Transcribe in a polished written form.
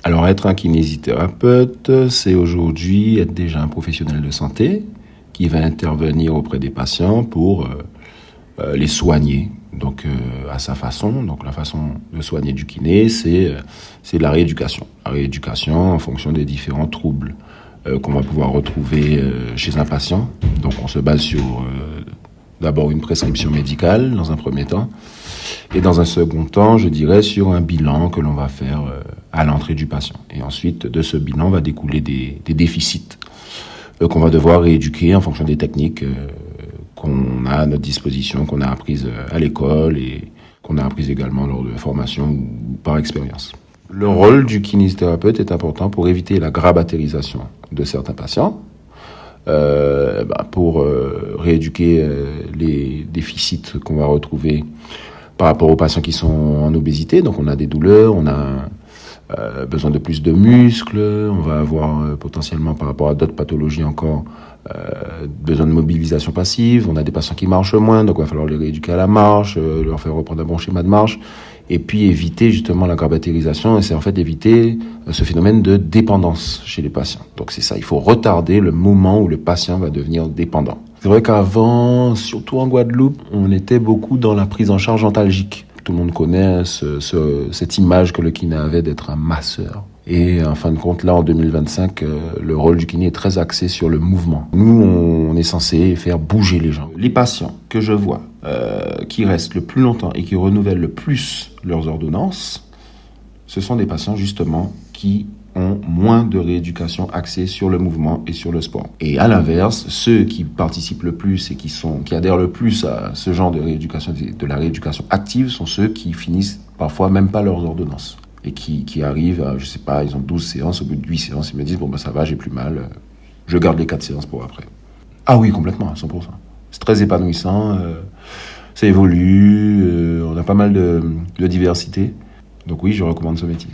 Alors, être un kinésithérapeute, c'est aujourd'hui être déjà un professionnel de santé qui va intervenir auprès des patients pour les soigner, donc à sa façon. Donc, la façon de soigner du kiné, c'est la rééducation. La rééducation en fonction des différents troubles qu'on va pouvoir retrouver chez un patient. Donc, on se base sur d'abord une prescription médicale dans un premier temps, et dans un second temps, je dirais, sur un bilan que l'on va faire à l'entrée du patient. Et ensuite, de ce bilan va découler des déficits qu'on va devoir rééduquer en fonction des techniques qu'on a à notre disposition, qu'on a apprises à l'école et qu'on a apprises également lors de formation ou par expérience. Le rôle du kinésithérapeute est important pour éviter la grabatarisation de certains patients, pour rééduquer les déficits qu'on va retrouver par rapport aux patients qui sont en obésité. Donc on a des douleurs, on a besoin de plus de muscles, on va avoir potentiellement par rapport à d'autres pathologies encore besoin de mobilisation passive, on a des patients qui marchent moins, donc il va falloir les rééduquer à la marche, leur faire reprendre un bon schéma de marche, et puis éviter justement la grabatarisation, et c'est en fait éviter ce phénomène de dépendance chez les patients. Donc c'est ça, il faut retarder le moment où le patient va devenir dépendant. C'est vrai qu'avant, surtout en Guadeloupe, on était beaucoup dans la prise en charge antalgique. Tout le monde connaît cette image que le kiné avait d'être un masseur. Et en fin de compte, là, en 2025, le rôle du kiné est très axé sur le mouvement. Nous, on est censé faire bouger les gens. Les patients que je vois qui restent le plus longtemps et qui renouvellent le plus leurs ordonnances, ce sont des patients justement qui ont moins de rééducation axée sur le mouvement et sur le sport. Et à l'inverse, ceux qui participent le plus et qui adhèrent le plus à ce genre de rééducation, de la rééducation active, sont ceux qui finissent parfois même pas leurs ordonnances. Et qui arrivent à, je sais pas, ils ont 12 séances, au bout de 8 séances, ils me disent, bon ça va, j'ai plus mal, je garde les 4 séances pour après. Ah oui, complètement, à 100%. C'est très épanouissant, ça évolue, on a pas mal de diversité. Donc oui, je recommande ce métier.